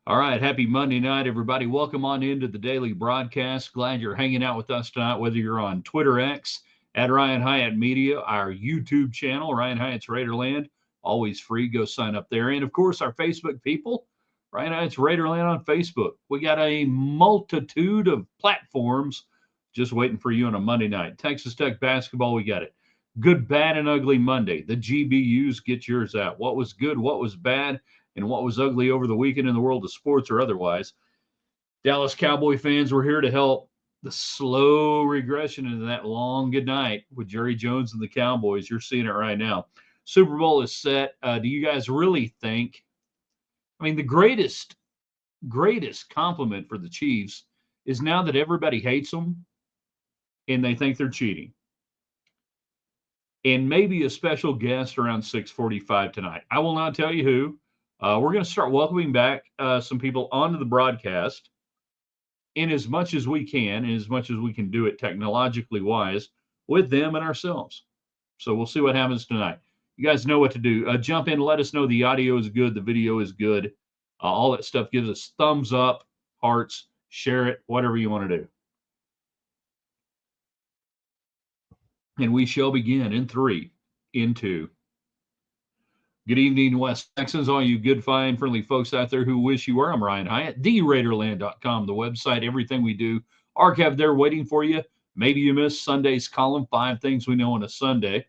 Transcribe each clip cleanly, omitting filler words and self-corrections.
All right, happy Monday night, everybody. Welcome on into the daily broadcast. Glad you're hanging out with us tonight, whether you're on Twitter X at Ryan Hyatt Media, our YouTube channel, Ryan Hyatt's Raiderland, always free. Go sign up there. And of course, our Facebook people, Ryan Hyatt's Raiderland on Facebook. We got a multitude of platforms just waiting for you on a Monday night. Texas Tech basketball, we got it. Good, bad, and ugly Monday. The GBUs, get yours out. What was good, what was bad, and what was ugly over the weekend in the world of sports or otherwise. Dallas Cowboy fans, we're here to help the slow regression into that long good night with Jerry Jones and the Cowboys. You're seeing it right now. Super Bowl is set. Do you guys really think? I mean, the greatest compliment for the Chiefs is now that everybody hates them and they think they're cheating. And maybe a special guest around 6:45 tonight. I will not tell you who. We're going to start welcoming back some people onto the broadcast in as much as we can, in as much as we can do it technologically wise with them and ourselves. So we'll see what happens tonight. You guys know what to do. Jump in, let us know the audio is good, the video is good. All that stuff gives us thumbs up, hearts, share it, whatever you want to do. And we shall begin in 3, in 2. Good evening, West Texans, all you good, fine, friendly folks out there who wish you were. I'm Ryan Hyatt, theraiderland.com, the website, everything we do, archived there waiting for you. Maybe you missed Sunday's column, 5 things we know on a Sunday.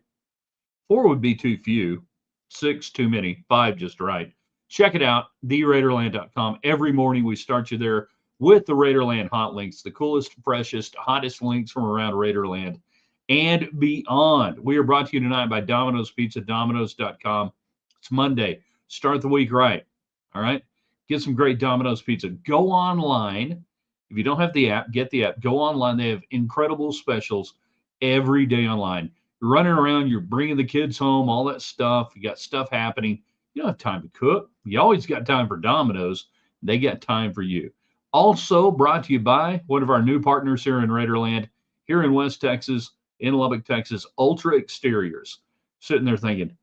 4 would be too few, 6 too many, 5 just right. Check it out, theraiderland.com. Every morning we start you there with the Raiderland hot links, the coolest, freshest, hottest links from around Raiderland and beyond. We are brought to you tonight by Domino's Pizza, Domino's.com. It's Monday. Start the week right. All right. Get some great Domino's pizza. Go online. If you don't have the app, get the app. Go online. They have incredible specials every day online. You're running around. You're bringing the kids home, all that stuff. You got stuff happening. You don't have time to cook. You always got time for Domino's. They got time for you. Also brought to you by one of our new partners here in Raiderland, here in West Texas, in Lubbock, Texas, Ultra Exteriors. Sitting there thinking,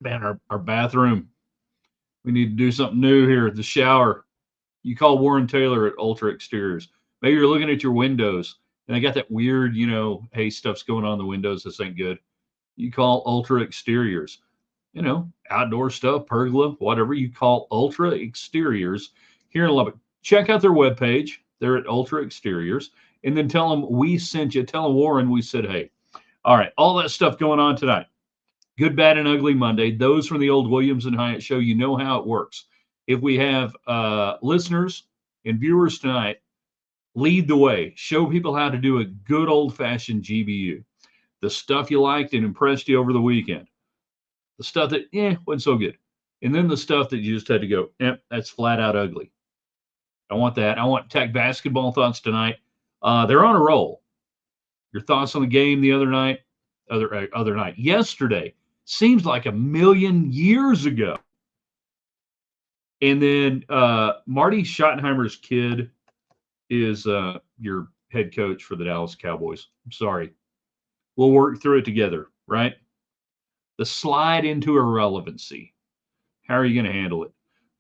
man, our bathroom, we need to do something new here. The shower, you call Warren Taylor at Ultra Exteriors. Maybe you're looking at your windows and they got that weird, hey, stuff's going on in the windows. This ain't good. You call Ultra Exteriors, outdoor stuff, pergola, whatever you call Ultra Exteriors here in Lubbock. Check out their webpage. They're at Ultra Exteriors. And then tell them we sent you. Tell them Warren we said, hey. All right, all that stuff going on tonight. Good, bad, and ugly Monday. Those from the old Williams and Hyatt show, you know how it works. If we have listeners and viewers tonight, lead the way. Show people how to do a good old-fashioned GBU. The stuff you liked and impressed you over the weekend. The stuff that, wasn't so good. And then the stuff that you just had to go, that's flat out ugly. I want that. I want Tech basketball thoughts tonight. They're on a roll. Your thoughts on the game the other night? Other night. Yesterday. Seems like a million years ago. And then Marty Schottenheimer's kid is your head coach for the Dallas Cowboys. I'm sorry. We'll work through it together, right? The slide into irrelevancy. How are you going to handle it?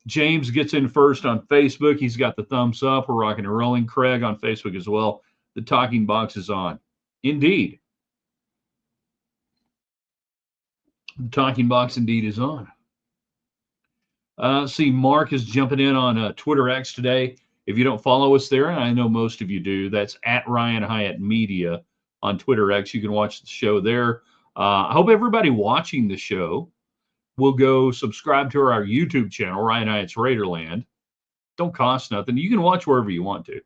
James gets in first on Facebook. He's got the thumbs up. We're rocking and rolling. Craig on Facebook as well. The talking box is on. Indeed. The talking box indeed is on. See, Mark is jumping in on Twitter X today. If you don't follow us there, and I know most of you do, that's at Ryan Hyatt Media on Twitter X. You can watch the show there. I hope everybody watching the show will go subscribe to our YouTube channel, Ryan Hyatt's Raiderland. Don't cost nothing. You can watch wherever you want to.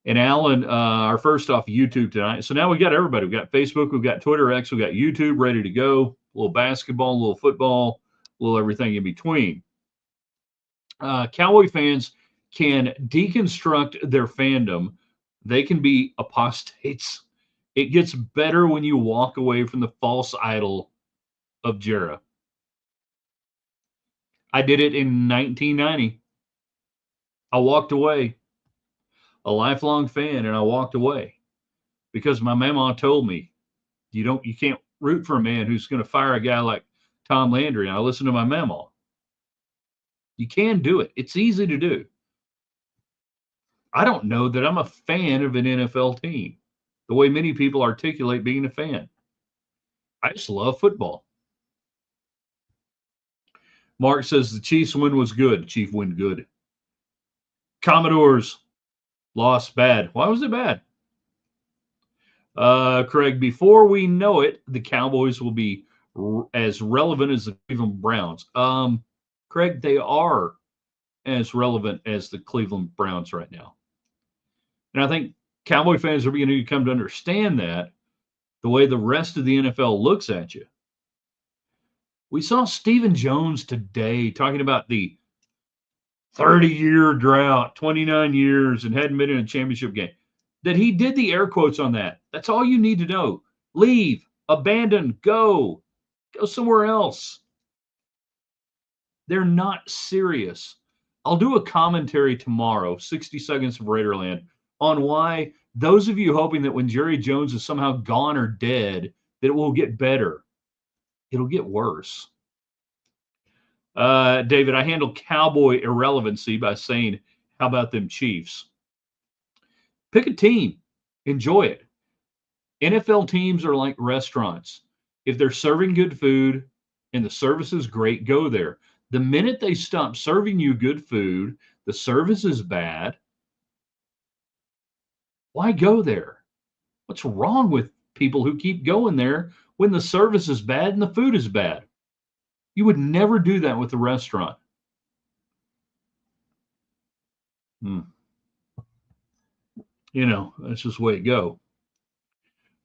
And Alan, our first off YouTube tonight. So now we got everybody. We've got Facebook, we've got Twitter X, we've got YouTube ready to go. A little basketball, a little football, a little everything in between. Cowboy fans can deconstruct their fandom. They can be apostates. It gets better when you walk away from the false idol of Jera. I did it in 1990. I walked away. A lifelong fan, and I walked away because my mama told me you can't root for a man who's going to fire a guy like Tom Landry. And I listened to my mama. You can do it. It's easy to do. I don't know that I'm a fan of an NFL team the way many people articulate being a fan. I just love football. Mark says the Chiefs win was good. Chief win good. Commodores lost bad. Why was it bad? Craig, before we know it, the Cowboys will be as relevant as the Cleveland Browns. Craig, they are as relevant as the Cleveland Browns right now. And I think Cowboy fans are beginning to come to understand that the way the rest of the NFL looks at you. We saw Stephen Jones today talking about the 30-year drought, 29 years, and hadn't been in a championship game. That he did the air quotes on that. That's all you need to know. Leave, abandon, go somewhere else. They're not serious. I'll do a commentary tomorrow, 60 Seconds of Raiderland, on why those of you hoping that when Jerry Jones is somehow gone or dead, that it will get better. It'll get worse. David, I handle Cowboy irrelevancy by saying, how about them Chiefs? Pick a team. Enjoy it. NFL teams are like restaurants. If they're serving good food and the service is great, go there. The minute they stop serving you good food, the service is bad, why go there? What's wrong with people who keep going there when the service is bad and the food is bad? You would never do that with a restaurant. You know, that's just the way it go.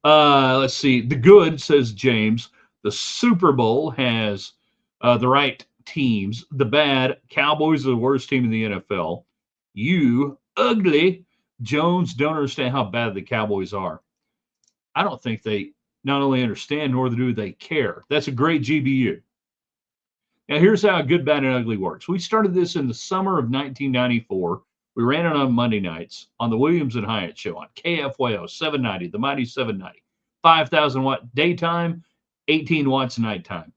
Let's see. The good, says James, the Super Bowl has the right teams. The bad, Cowboys are the worst team in the NFL. You, ugly, Jones, don't understand how bad the Cowboys are. I don't think they not only understand, nor do they care. That's a great GBU. Now, here's how good, bad, and ugly works. We started this in the summer of 1994. We ran it on Monday nights on the Williams and Hyatt show on KFYO 790, the mighty 790. 5,000 watt daytime, 18 watts nighttime.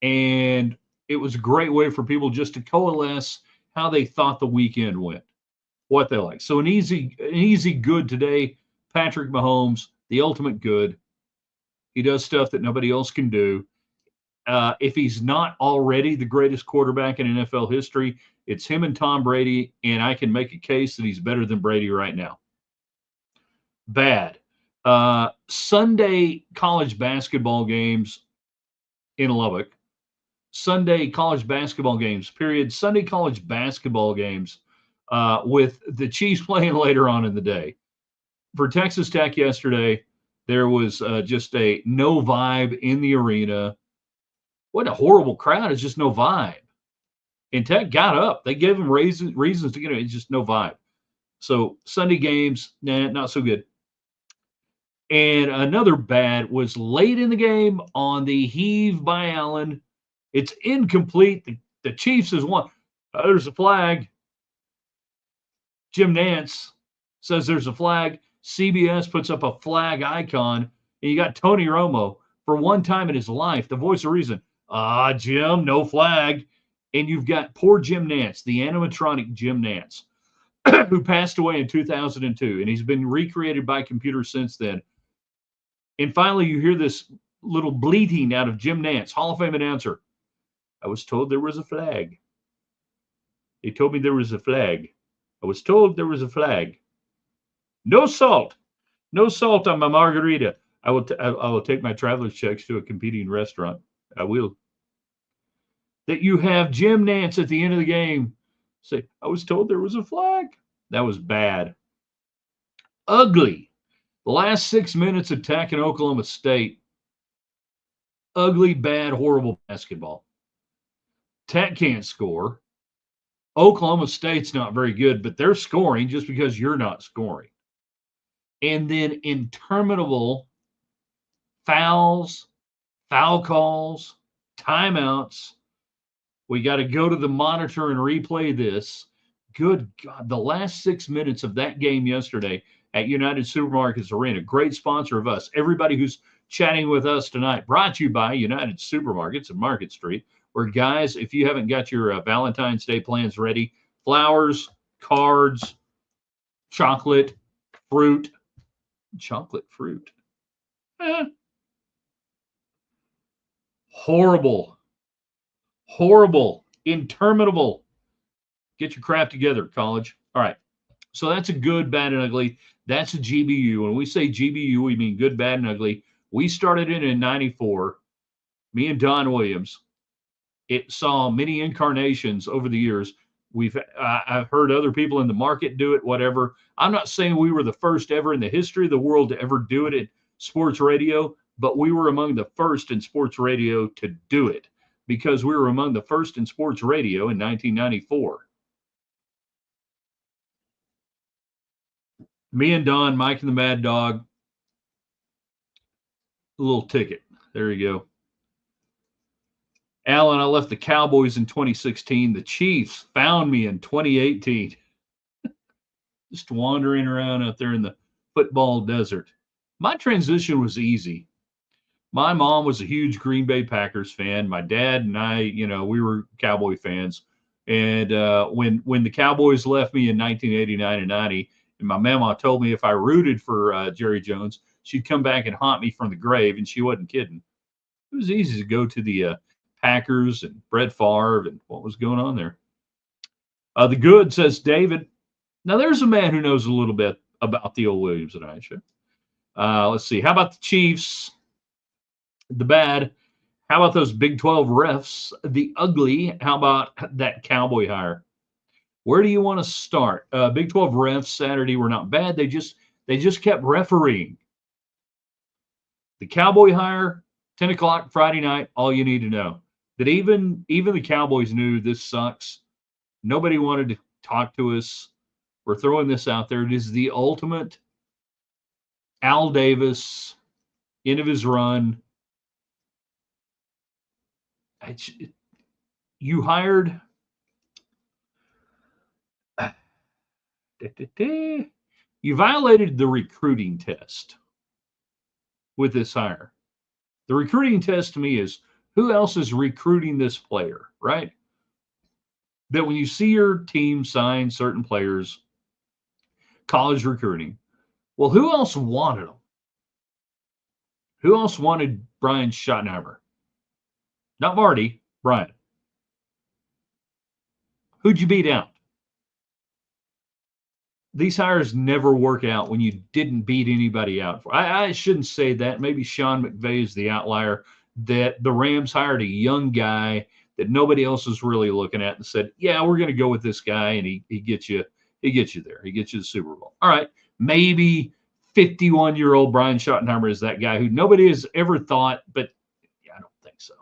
And it was a great way for people just to coalesce how they thought the weekend went, what they like. So an easy good today, Patrick Mahomes, the ultimate good. He does stuff that nobody else can do. If he's not already the greatest quarterback in NFL history, it's him and Tom Brady, and I can make a case that he's better than Brady right now. Bad. Sunday college basketball games in Lubbock. Sunday college basketball games, period. Sunday college basketball games with the Chiefs playing later on in the day. For Texas Tech yesterday, there was just a no vibe in the arena. What a horrible crowd. It's just no vibe. And Tech got up. They gave them reasons to get it. It's just no vibe. So Sunday games, not so good. And another bad was late in the game on the heave by Allen. It's incomplete. The Chiefs has won. There's a flag. Jim Nantz says there's a flag. CBS puts up a flag icon. And you got Tony Romo for one time in his life, the voice of reason. Jim, no flag. And you've got poor Jim Nantz, the animatronic Jim Nantz, who passed away in 2002. And he's been recreated by computer since then. And finally, you hear this little bleating out of Jim Nantz, Hall of Fame announcer. I was told there was a flag. They told me there was a flag. I was told there was a flag. No salt. No salt on my margarita. I will take my traveler's checks to a competing restaurant. I will. That you have Jim Nantz at the end of the game say, I was told there was a flag. That was bad. Ugly. The last 6 minutes of Tech and Oklahoma State. Ugly, bad, horrible basketball. Tech can't score. Oklahoma State's not very good, but they're scoring just because you're not scoring. And then interminable fouls, foul calls, timeouts. We got to go to the monitor and replay this. Good God, the last 6 minutes of that game yesterday at United Supermarkets Arena, great sponsor of us. Everybody who's chatting with us tonight. Brought to you by United Supermarkets and Market Street, where, guys, if you haven't got your Valentine's Day plans ready, flowers, cards, chocolate, fruit, eh, horrible, interminable. Get your crap together, college. All right. So that's a good, bad, and ugly. That's a GBU. When we say GBU, we mean good, bad, and ugly. We started it in '94. Me and Don Williams. It saw many incarnations over the years. I've heard other people in the market do it, whatever. I'm not saying we were the first ever in the history of the world to ever do it in sports radio, but we were among the first in sports radio to do it because we were among the first in sports radio in 1994. Me and Don, Mike and the Mad Dog, a little ticket. There you go. Alan, I left the Cowboys in 2016. The Chiefs found me in 2018. Just wandering around out there in the football desert. My transition was easy. My mom was a huge Green Bay Packers fan. My dad and I, we were Cowboy fans. And when the Cowboys left me in 1989 and 90, and my mama told me if I rooted for Jerry Jones, she'd come back and haunt me from the grave, and she wasn't kidding. It was easy to go to the Packers and Brett Favre and what was going on there. The good, says David. Now, there's a man who knows a little bit about the old Williams and I show. Let's see. How about the Chiefs? The bad. How about those Big 12 refs? The ugly. How about that Cowboy hire? Where do you want to start? Big 12 refs Saturday were not bad. They just kept refereeing. The Cowboy hire, 10 o'clock Friday night, all you need to know. That even the Cowboys knew this sucks. Nobody wanted to talk to us. We're throwing this out there. It is the ultimate Al Davis, end of his run. You hired you violated the recruiting test with this hire. The recruiting test to me is who else is recruiting this player, right? That when you see your team sign certain players, college recruiting, well, who else wanted them? Who else wanted Brian Schottenheimer? Not Marty, Brian. Who'd you beat out? These hires never work out when you didn't beat anybody out. I shouldn't say that. Maybe Sean McVay is the outlier, that the Rams hired a young guy that nobody else was really looking at and said, yeah, we're going to go with this guy, and he gets you there. He gets you the Super Bowl. All right, maybe 51-year-old Brian Schottenheimer is that guy who nobody has ever thought, but yeah, I don't think so.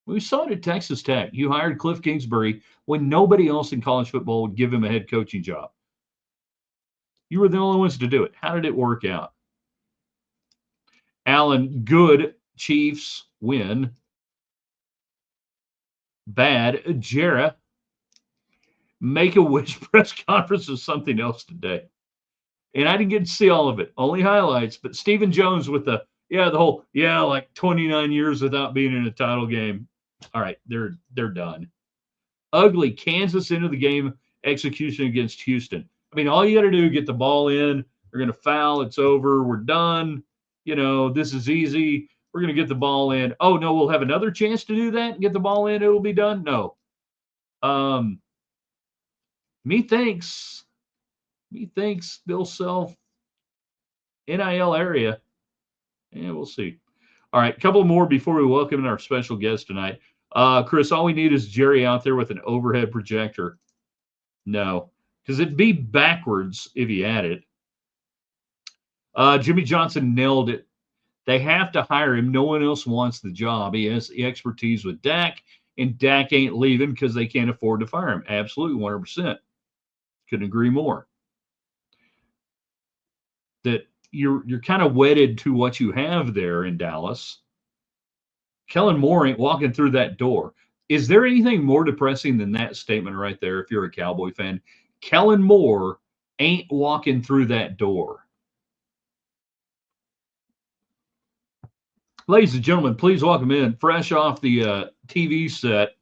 We saw it at Texas Tech. You hired Cliff Kingsbury when nobody else in college football would give him a head coaching job. You were the only ones to do it. How did it work out? Alan, good. Chiefs win. Bad. Jarrah, Make-A-Wish press conference is something else today. And I didn't get to see all of it, only highlights. But Stephen Jones with the whole, like 29 years without being in a title game. All right, they're done. Ugly. Kansas into the game execution against Houston. I mean, all you got to do is get the ball in. They're going to foul. It's over. We're done. This is easy. We're going to get the ball in. Oh, no, we'll have another chance to do that and get the ball in. It will be done. No. Methinks Bill Self, NIL area. Yeah, we'll see. All right, a couple more before we welcome in our special guest tonight. Chris, all we need is Jerry out there with an overhead projector. No, because it'd be backwards if he had it. Jimmy Johnson nailed it. They have to hire him. No one else wants the job. He has the expertise with Dak, and Dak ain't leaving because they can't afford to fire him. Absolutely, 100%. Couldn't agree more. That you're kind of wedded to what you have there in Dallas. Kellen Moore ain't walking through that door. Is there anything more depressing than that statement right there if you're a Cowboy fan? Kellen Moore ain't walking through that door. Ladies and gentlemen, please welcome in, fresh off the TV set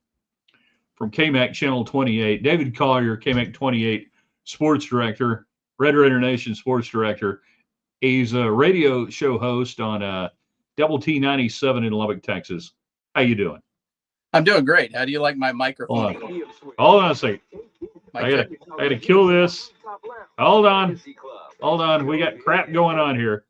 from KMAC Channel 28, David Collier, KMAC 28 Sports Director, Red Raider Nation Sports Director. He's a radio show host on Double T 97 in Lubbock, Texas. How you doing? I'm doing great. How do you like my microphone? Hold on a second. I gotta kill this. Hold on. We got crap going on here.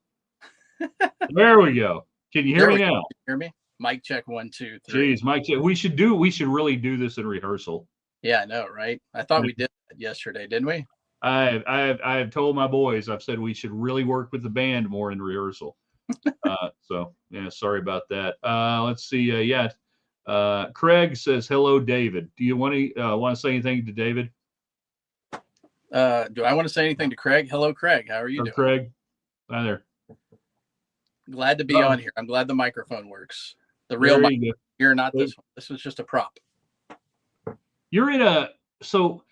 There we go. Can you hear me now? Hear me? Mic check 1, 2, 3. Jeez, mic check. We should really do this in rehearsal. Yeah, I know, right? I thought we did that yesterday, didn't we? I've told my boys, I've said we should really work with the band more in rehearsal. So yeah, sorry about that. Let's see. Craig says hello, David. Do you want to say anything to David? Do I want to say anything to Craig? Hello, Craig. How are you doing? Craig, hi there. Glad to be on here. I'm glad the microphone works. The real mic here, not this one. This was just a prop. So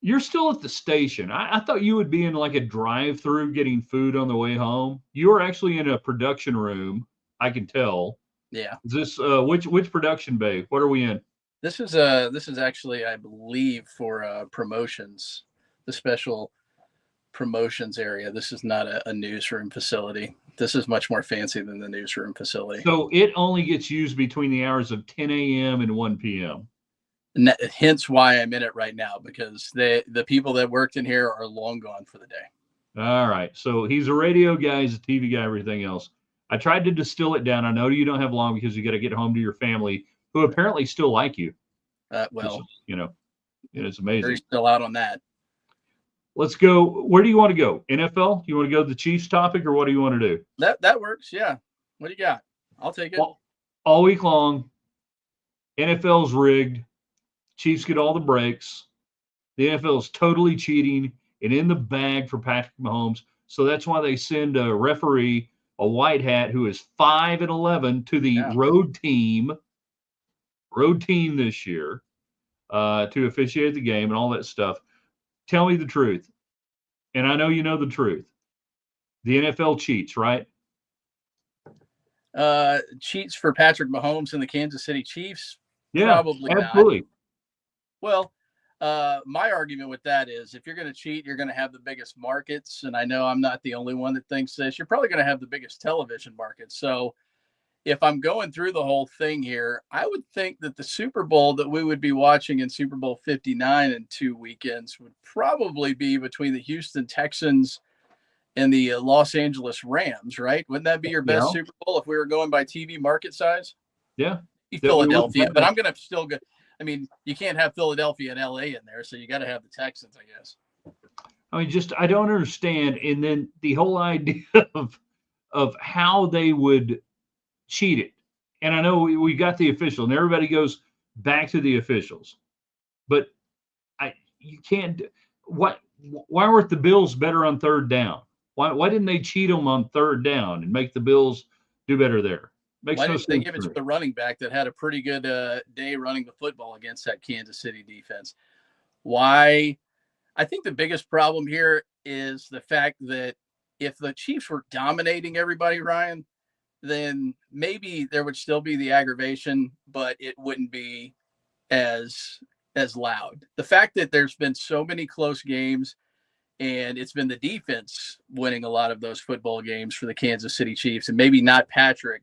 you're still at the station. I thought you would be in like a drive-through getting food on the way home. You are actually in a production room. I can tell. Yeah. Is this which production bay? What are we in? This is actually, I believe, for promotions, the special promotions area. This is not a newsroom facility. This is much more fancy than the newsroom facility. So it only gets used between the hours of 10 a.m. and 1 p.m. Hence why I'm in it right now, because the people that worked in here are long gone for the day. All right. So he's a radio guy, he's a TV guy, everything else. I tried to distill it down. I know you don't have long because you got to get home to your family, who apparently still like you. Well, it's amazing. They're still out on that. Let's go. Where do you want to go? NFL? You want to go to the Chiefs topic, or what do you want to do? That works. Yeah. What do you got? I'll take it. All week long, NFL's rigged. Chiefs get all the breaks. The NFL is totally cheating and in the bag for Patrick Mahomes. So that's why they send a referee, a white hat, who is 5-11 to the road team this year to officiate the game and all that stuff. Tell me the truth. And I know you know the truth. The NFL cheats, right? Cheats for Patrick Mahomes and the Kansas City Chiefs? Yeah, probably absolutely. Not. Well, my argument with that is if you're going to cheat, you're going to have the biggest markets. And I know I'm not the only one that thinks this. You're probably going to have the biggest television market. So if I'm going through the whole thing here, I would think that the Super Bowl that we would be watching in Super Bowl 59 in 2 weekends would probably be between the Houston Texans and the Los Angeles Rams, right? Wouldn't that be your best Super Bowl if we were going by TV market size? Yeah. Philadelphia, but I'm going to still go. I mean, you can't have Philadelphia and LA in there, so you got to have the Texans, I guess. I mean, I don't understand. And then the whole idea of how they would cheat it. And I know we got the official, and everybody goes back to the officials. But you can't. Why weren't the Bills better on third down? Why didn't they cheat them on third down and make the Bills do better there? Why didn't they give it to the running back that had a pretty good day running the football against that Kansas City defense? Why? I think the biggest problem here is the fact that if the Chiefs were dominating everybody, Ryan, then maybe there would still be the aggravation, but it wouldn't be as loud. The fact that there's been so many close games and it's been the defense winning a lot of those football games for the Kansas City Chiefs, and maybe not Patrick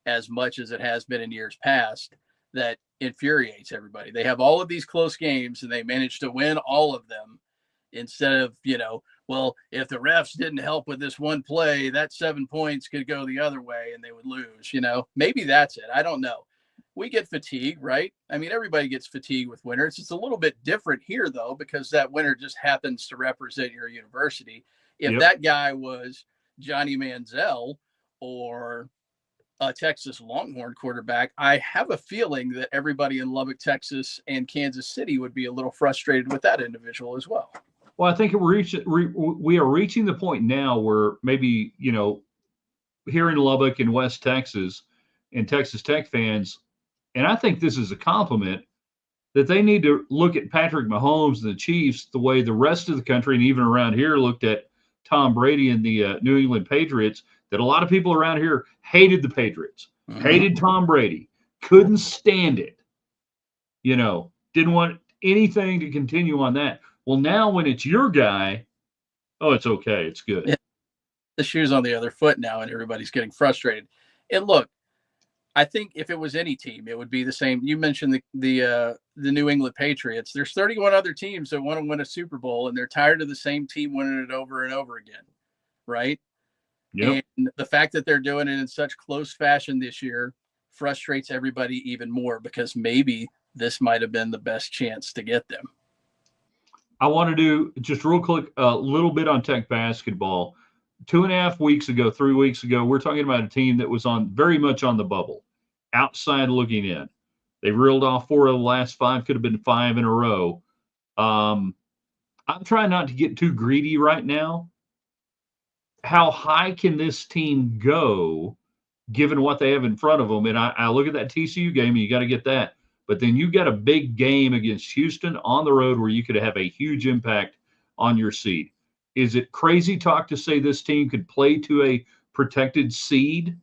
as much as it has been in years past, that infuriates everybody. They have all of these close games and they manage to win all of them instead of, well, if the refs didn't help with this one play, that 7 points could go the other way and they would lose. Maybe that's it. I don't know. We get fatigued, right? I mean, everybody gets fatigued with winners. It's a little bit different here, though, because that winner just happens to represent your university. If that guy was Johnny Manziel or a Texas Longhorn quarterback, I have a feeling that everybody in Lubbock, Texas and Kansas City would be a little frustrated with that individual as well. Well, I think we are reaching the point now where maybe, here in Lubbock and West Texas and Texas Tech fans, and I think this is a compliment, that they need to look at Patrick Mahomes and the Chiefs the way the rest of the country and even around here looked at Tom Brady and the New England Patriots. that a lot of people around here hated the Patriots, Mhm. hated Tom Brady, couldn't stand it, didn't want anything to continue on that. Well, now when it's your guy, oh, it's okay. It's good. Yeah. The shoe's on the other foot now, and everybody's getting frustrated. And look, I think if it was any team, it would be the same. You mentioned the New England Patriots. There's 31 other teams that want to win a Super Bowl, and they're tired of the same team winning it over and over again, right? Yep. And the fact that they're doing it in such close fashion this year frustrates everybody even more, because maybe this might have been the best chance to get them. I want to do just real quick a little bit on Tech basketball. 2.5 weeks ago, 3 weeks ago, we're talking about a team that was on very much on the bubble, outside looking in. They reeled off 4 of the last 5, could have been 5 in a row. I'm trying not to get too greedy right now. How high can this team go given what they have in front of them? And I look at that TCU game, and you got to get that. But then you got a big game against Houston on the road where you could have a huge impact on your seed. Is it crazy talk to say this team could play to a protected seed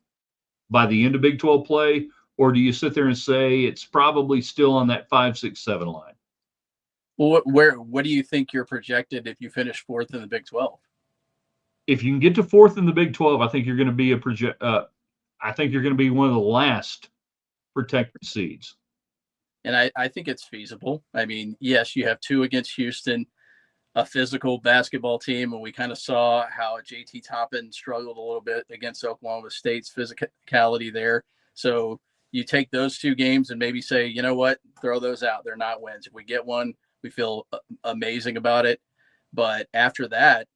by the end of Big 12 play? Or do you sit there and say it's probably still on that 5, 6, 7 line? Well, what do you think you're projected if you finish 4th in the Big 12? If you can get to 4th in the Big 12, I think you're going to be I think you're going to be one of the last protected seeds. And I think it's feasible. I mean, yes, you have 2 against Houston, a physical basketball team, and we kind of saw how JT Toppin struggled a little bit against Oklahoma State's physicality there. So you take those 2 games and maybe say, you know what, throw those out. They're not wins. If we get one, we feel amazing about it. But after that,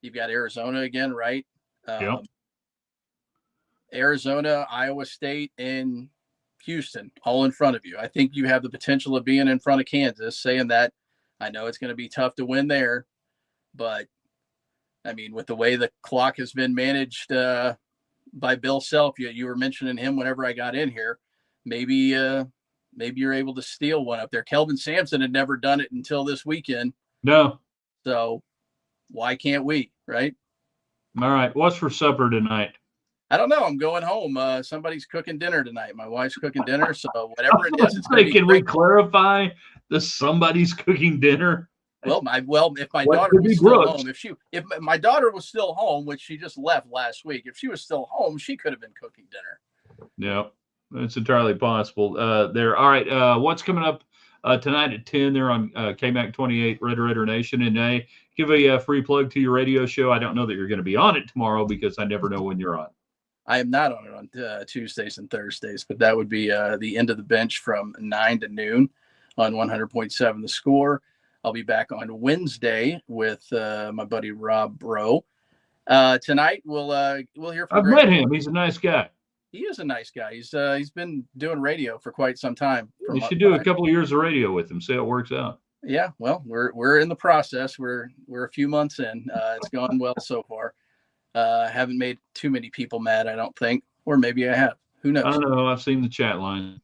you've got Arizona again, right? Yep. Arizona, Iowa State, and Houston all in front of you. I think you have the potential of being in front of Kansas. Saying that, I know it's going to be tough to win there, but I mean, with the way the clock has been managed by Bill Self, you were mentioning him whenever I got in here. Maybe you're able to steal one up there. Kelvin Sampson had never done it until this weekend. No. So why can't we, right? All right. What's for supper tonight? I don't know. I'm going home. Somebody's cooking dinner tonight. My wife's cooking dinner. So whatever it is, it's going to be Can we clarify this somebody's cooking dinner? If my daughter was still home, if my daughter was still home, which she just left last week, if she was still home, she could have been cooking dinner. Yeah, that's entirely possible. There. All right. What's coming up tonight at 10? They're on KMAC 28 Red Raider Nation, and give a free plug to your radio show. I don't know that you're going to be on it tomorrow because I never know when you're on. I am not on it on Tuesdays and Thursdays, but that would be the end of the bench from 9 to noon on 100.7 The Score. I'll be back on Wednesday with my buddy Rob Bro. Tonight we'll hear from. I've met him. He's a nice guy. He is a nice guy. He's been doing radio for quite some time. You should do a couple of years of radio with him. See how it works out. Yeah, well, we're in the process. We're a few months in. It's gone well so far. Haven't made too many people mad, I don't think, or maybe I have. Who knows? I don't know. I've seen the chat line.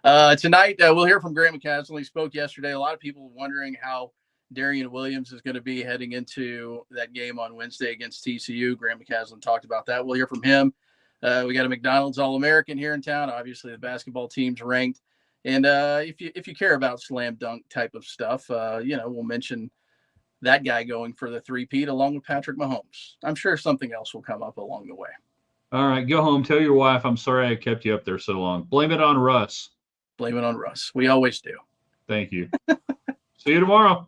Tonight we'll hear from Grant McCaslin. He spoke yesterday. A lot of people wondering how Darian Williams is going to be heading into that game on Wednesday against TCU. Grant McCaslin talked about that. We'll hear from him. We got a McDonald's All-American here in town. Obviously, the basketball team's ranked. And if you care about slam dunk type of stuff, we'll mention that guy going for the 3-peat along with Patrick Mahomes. I'm sure something else will come up along the way. All right, go home. Tell your wife I'm sorry I kept you up there so long. Blame it on Russ. Blame it on Russ. We always do. Thank you. See you tomorrow.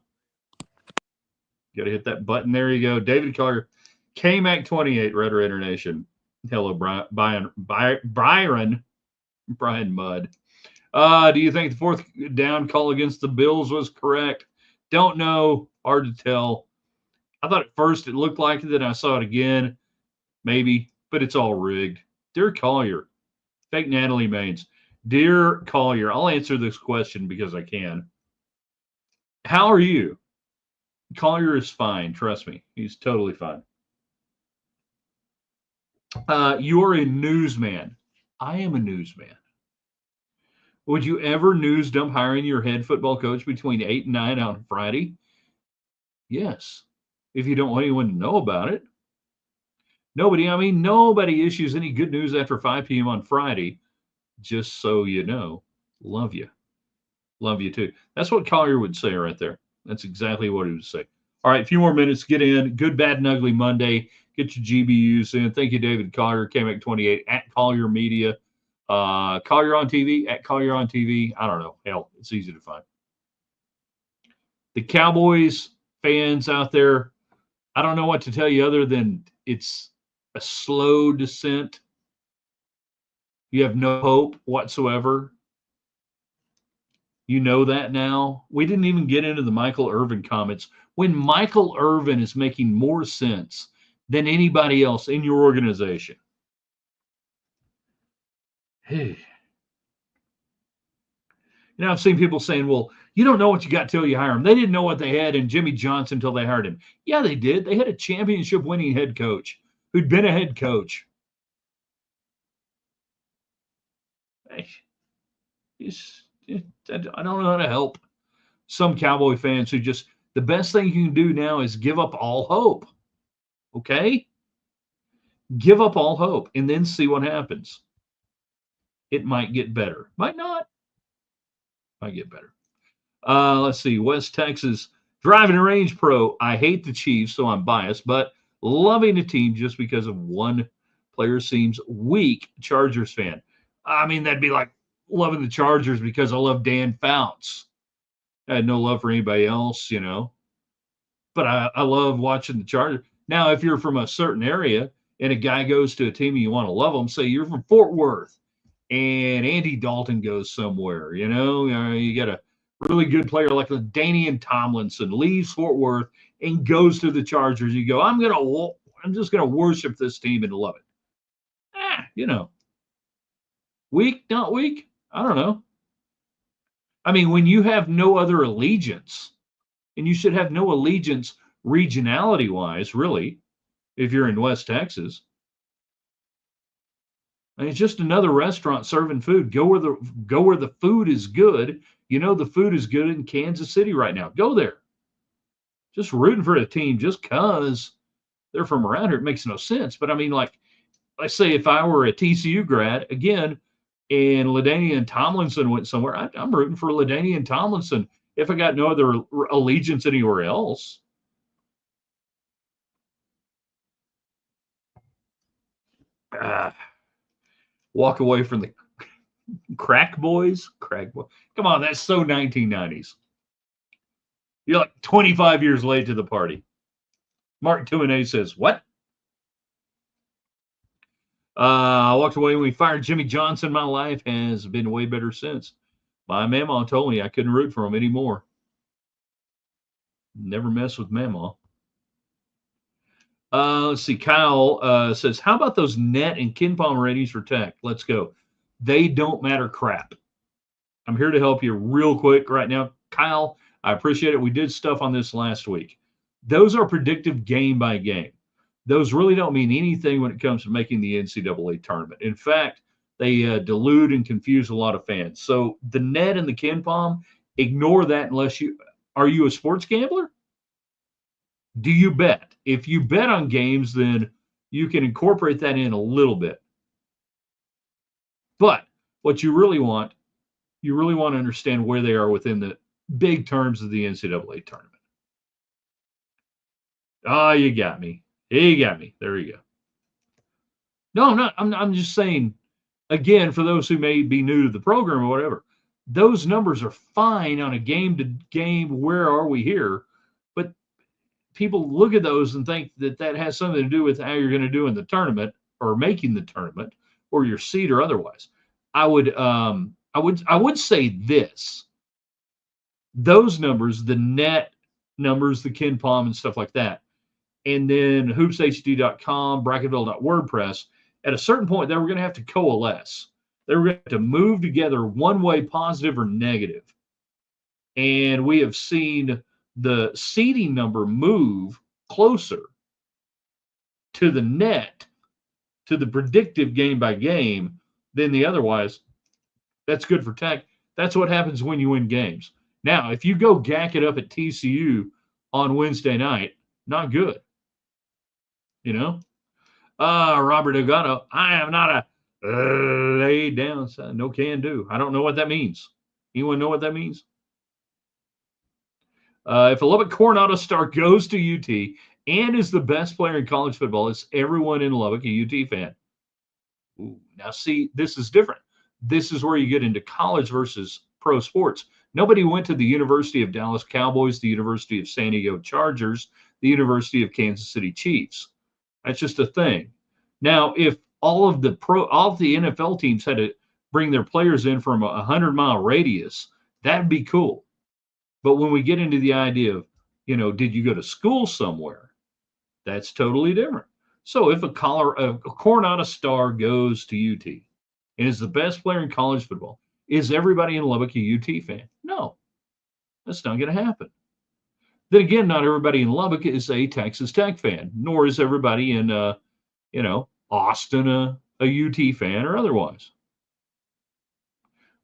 Got to hit that button. There you go. David Collier, KMAC 28, Red Raider Nation. Hello, Brian Mudd. Do you think the 4th down call against the Bills was correct? Don't know. Hard to tell. I thought at first it looked like it, then I saw it again. Maybe, but it's all rigged. Dear Collier, fake Natalie Maines. Dear Collier, I'll answer this question because I can. How are you? Collier is fine. Trust me. He's totally fine. You're a newsman. I am a newsman. Would you ever news dump hiring your head football coach between 8 and 9 on Friday? Yes. If you don't want anyone to know about it. Nobody, I mean, nobody issues any good news after 5 p.m. on Friday. Just so you know, love you. Love you too. That's what Collier would say right there. That's exactly what he would say. All right, a few more minutes. Get in. Good, bad, and ugly Monday. Get your GBUs in. Thank you, David Collier, KMAC28 at Collier Media. Collier on TV at Collier on TV. I don't know. Hell, it's easy to find. The Cowboys fans out there, I don't know what to tell you other than it's a slow descent. You have no hope whatsoever. You know that now. We didn't even get into the Michael Irvin comments. When Michael Irvin is making more sense than anybody else in your organization. Hey. You know, I've seen people saying, well, you don't know what you got till you hire him. They didn't know what they had in Jimmy Johnson until they hired him. Yeah, they did. They had a championship winning head coach who'd been a head coach. Hey, I don't know how to help some Cowboy fans who just, the best thing you can do now is give up all hope. Okay? Give up all hope and then see what happens. It might get better. Might not. Might get better. Let's see. West Texas driving a range pro. I hate the Chiefs, so I'm biased, but loving the team just because of one player seems weak. Chargers fan. I mean, that'd be like loving the Chargers because I love Dan Fouts. I had no love for anybody else, you know. But I love watching the Chargers. Now, if you're from a certain area and a guy goes to a team and you want to love them, say you're from Fort Worth and Andy Dalton goes somewhere, you know, you got a really good player like Danian Tomlinson leaves Fort Worth and goes to the Chargers. You go, I'm just gonna worship this team and love it. You know, weak, not weak. I don't know. I mean, when you have no other allegiance, and you should have no allegiance regionality wise, really, if you're in West Texas. I mean, it's just another restaurant serving food. Go where the food is good. You know the food is good in Kansas City right now. Go there. Just rooting for a team just because they're from around here, it makes no sense. But I mean, like, let's say if I were a TCU grad again, and LaDainian Tomlinson went somewhere, I'm rooting for LaDainian Tomlinson if I got no other allegiance anywhere else. Walk away from the crack boys. Come on, that's so 1990s. You're like 25 years late to the party. Mark 2&A says, what? I walked away when we fired Jimmy Johnson. My life has been way better since. My mama told me I couldn't root for him anymore. Never mess with mama. Let's see. Kyle says, how about those net and KenPom ratings for Tech? Let's go. They don't matter crap. I'm here to help you real quick right now. Kyle, I appreciate it. We did stuff on this last week. Those are predictive game by game. Those really don't mean anything when it comes to making the NCAA tournament. In fact, they delude and confuse a lot of fans. So the net and the KenPom, ignore that unless are you a sports gambler? Do you bet? If you bet on games, then you can incorporate that in a little bit. But what you really want to understand where they are within the big terms of the NCAA tournament. Oh, you got me. You got me. There you go. No, I'm not. I'm just saying, again, for those who may be new to the program or whatever, those numbers are fine on a game-to-game, where are we here? But people look at those and think that has something to do with how you're going to do in the tournament or making the tournament or your seed or otherwise. I would say this. Those numbers, the net numbers, the KenPom and stuff like that, and then hoopshd.com, bracketville.wordpress, at a certain point, they were going to have to coalesce. They were going to have to move together one way, positive or negative. And we have seen the seeding number move closer to the net, to the predictive game by game than the otherwise. That's good for Tech. That's what happens when you win games. Now, if you go gack it up at TCU on Wednesday night, not good. You know? Robert Agano, I am not a lay down son. No can do. I don't know what that means. Anyone know what that means? If a Lubbock Coronado star goes to UT and is the best player in college football, is everyone in Lubbock a UT fan? Ooh, now, see, this is different. This is where you get into college versus pro sports. Nobody went to the University of Dallas Cowboys, the University of San Diego Chargers, the University of Kansas City Chiefs. That's just a thing. Now, if all of the NFL teams had to bring their players in from a 100-mile radius, that'd be cool. But when we get into the idea of, did you go to school somewhere? That's totally different. So if a Coronado star goes to UT and is the best player in college football, is everybody in Lubbock a UT fan? No, that's not going to happen. Then again, not everybody in Lubbock is a Texas Tech fan, nor is everybody in, Austin a UT fan or otherwise.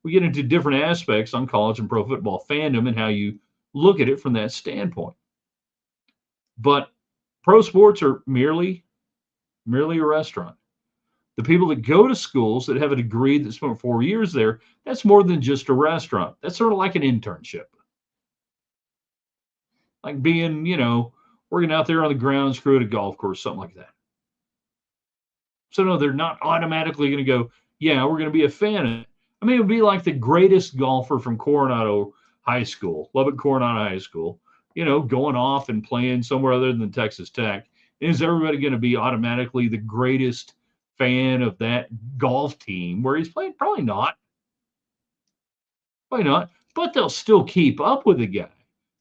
We get into different aspects on college and pro football fandom and how you look at it from that standpoint. But pro sports are merely a restaurant. The people that go to schools that have a degree that spent 4 years there, that's more than just a restaurant. That's sort of like an internship. Like being, working out there on the grounds crew at a golf course, something like that. So no, they're not automatically going to go, yeah, we're going to be a fan of it. I mean, it would be like the greatest golfer from Coronado High School, Lubbock Coronado High School, going off and playing somewhere other than Texas Tech. Is everybody going to be automatically the greatest fan of that golf team where he's playing? Probably not. Probably not. But they'll still keep up with the guy.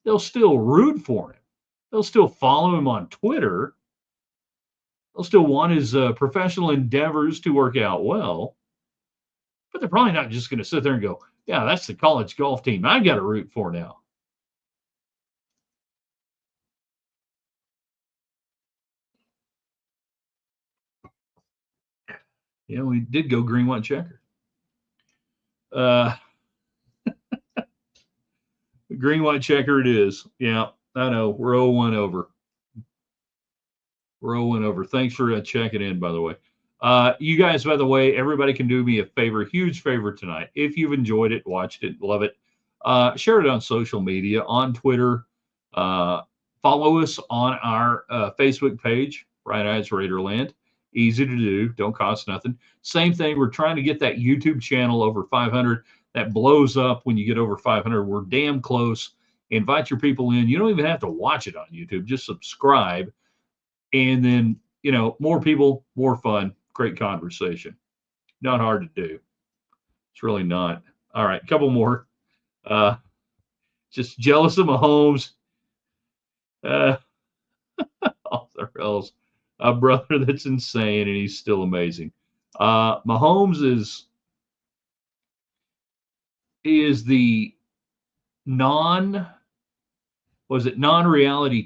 They'll still root for him. They'll still follow him on Twitter. They'll still want his professional endeavors to work out well. But they're probably not just going to sit there and go, yeah, that's the college golf team I got to root for now. Yeah, we did go green, white, checker. Green, white, checker it is. Yeah, I know. We're 0-1 over. We're 0-1 over. Thanks for checking in, by the way. You guys, by the way, everybody can do me a favor, huge favor tonight. If you've enjoyed it, watched it, love it, share it on social media, on Twitter. Follow us on our Facebook page, Bright Eyes Raiderland. Easy to do. Don't cost nothing. Same thing. We're trying to get that YouTube channel over 500. That blows up when you get over 500. We're damn close. Invite your people in. You don't even have to watch it on YouTube. Just subscribe. And then, more people, more fun, great conversation. Not hard to do. It's really not. All right, a couple more. Just jealous of Mahomes. Off the rails. A brother that's insane, and he's still amazing. Mahomes is the non-reality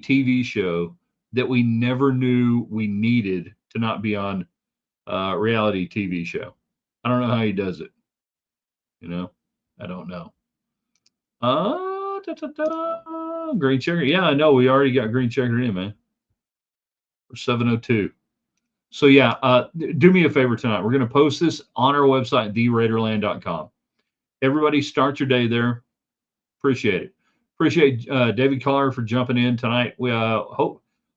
TV show that we never knew we needed to not be on a reality TV show. I don't know how he does it. I don't know. Green checker. Yeah, I know. We already got green checker in, man. We're 702. So yeah, do me a favor tonight. We're going to post this on our website, theraiderland.com. Everybody start your day there. Appreciate it. Appreciate David Carr for jumping in tonight. We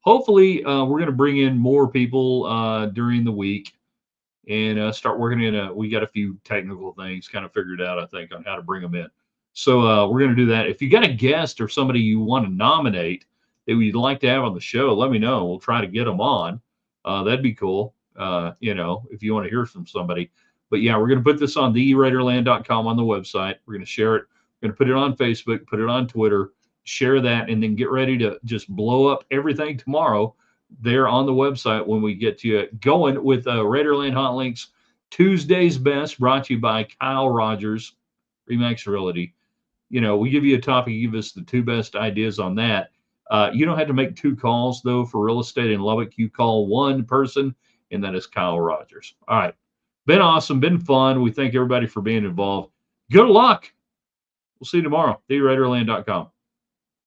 hopefully we're going to bring in more people during the week and start working in. We got a few technical things kind of figured out, I think, on how to bring them in. So we're going to do that. If you got a guest or somebody you want to nominate that you'd like to have on the show, let me know. We'll try to get them on. That'd be cool. If you want to hear from somebody. But yeah, we're going to put this on theraiderland.com on the website. We're going to share it. We're going to put it on Facebook, put it on Twitter, share that, and then get ready to just blow up everything tomorrow there on the website when we get to it going with Raiderland Hot Links Tuesday's Best, brought to you by Kyle Rogers, Remax Realty. We give you a topic, you give us the two best ideas on that. You don't have to make two calls, though, for real estate in Lubbock. You call one person, and that is Kyle Rogers. All right. Been awesome. Been fun. We thank everybody for being involved. Good luck. We'll see you tomorrow. theraiderland.com.